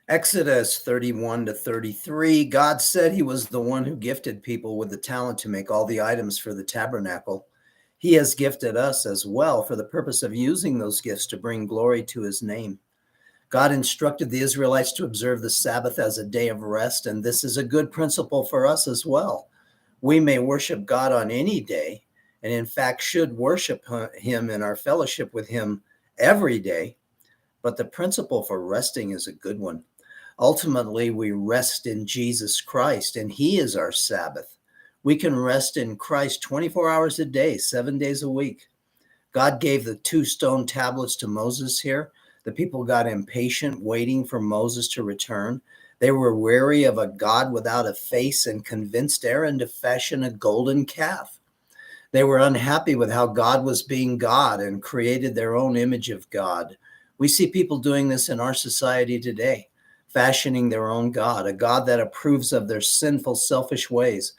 Exodus 31 to 33, God said he was the one who gifted people with the talent to make all the items for the tabernacle. He has gifted us as well for the purpose of using those gifts to bring glory to his name. God instructed the Israelites to observe the Sabbath as a day of rest, and this is a good principle for us as well. We may worship God on any day, and in fact should worship him in our fellowship with him every day, but the principle for resting is a good one. Ultimately, we rest in Jesus Christ, and he is our Sabbath. We can rest in Christ 24 hours a day, 7 days a week. God gave the 2 stone tablets to Moses here. The people got impatient, waiting for Moses to return. They were weary of a God without a face and convinced Aaron to fashion a golden calf. They were unhappy with how God was being God and created their own image of God. We see people doing this in our society today, fashioning their own God, a God that approves of their sinful, selfish ways,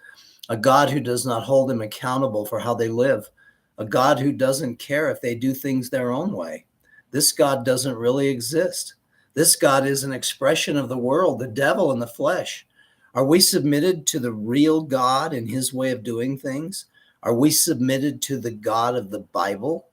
a God who does not hold them accountable for how they live, a God who doesn't care if they do things their own way. This God doesn't really exist. This God is an expression of the world, the devil in the flesh. Are we submitted to the real God and his way of doing things? Are we submitted to the God of the Bible?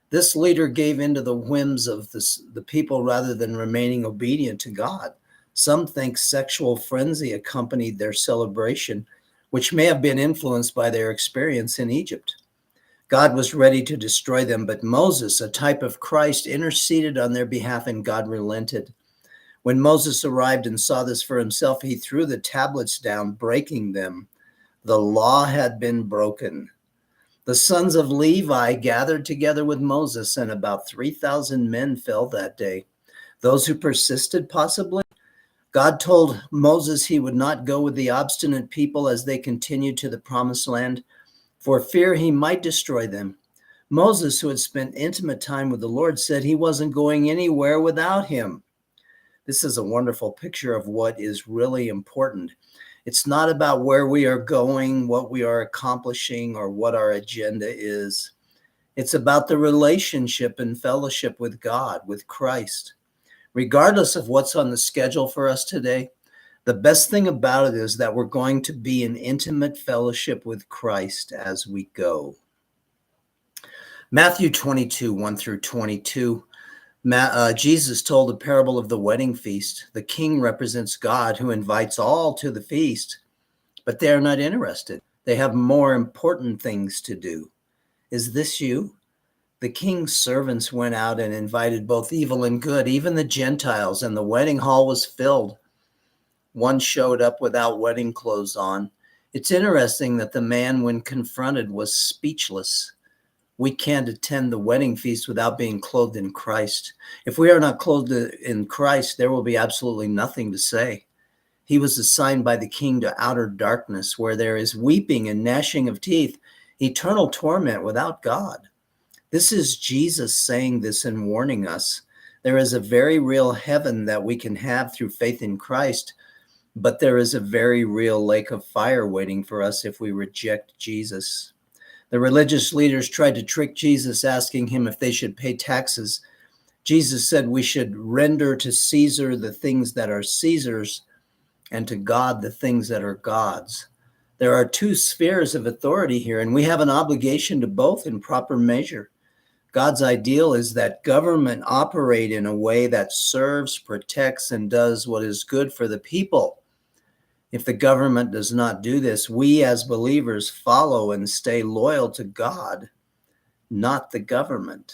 This leader gave in to the whims of the people rather than remaining obedient to God. Some think sexual frenzy accompanied their celebration, which may have been influenced by their experience in Egypt. God was ready to destroy them, but Moses, a type of Christ, interceded on their behalf, and God relented. When Moses arrived and saw this for himself, he threw the tablets down, breaking them. The law had been broken. The sons of Levi gathered together with Moses, and about 3,000 men fell that day. Those who persisted, possibly. God told Moses he would not go with the obstinate people as they continued to the promised land, for fear he might destroy them. Moses, who had spent intimate time with the Lord, said he wasn't going anywhere without him. This is a wonderful picture of what is really important. It's not about where we are going, what we are accomplishing, or what our agenda is. It's about the relationship and fellowship with God, with Christ. Regardless of what's on the schedule for us today, the best thing about it is that we're going to be in intimate fellowship with Christ as we go. Matthew 22, 1 through 22. Jesus told a parable of the wedding feast. The king represents God, who invites all to the feast, but they are not interested. They have more important things to do. Is this you? The king's servants went out and invited both evil and good, even the Gentiles, and the wedding hall was filled. One showed up without wedding clothes on. It's interesting that the man, when confronted, was speechless. We can't attend the wedding feast without being clothed in Christ. If we are not clothed in Christ, there will be absolutely nothing to say. He was assigned by the king to outer darkness, where there is weeping and gnashing of teeth, eternal torment without God. This is Jesus saying this and warning us. There is a very real heaven that we can have through faith in Christ, but there is a very real lake of fire waiting for us if we reject Jesus. The religious leaders tried to trick Jesus, asking him if they should pay taxes. Jesus said we should render to Caesar the things that are Caesar's, and to God the things that are God's. There are 2 spheres of authority here, and we have an obligation to both in proper measure. God's ideal is that government operate in a way that serves, protects, and does what is good for the people. If the government does not do this, we as believers follow and stay loyal to God, not the government.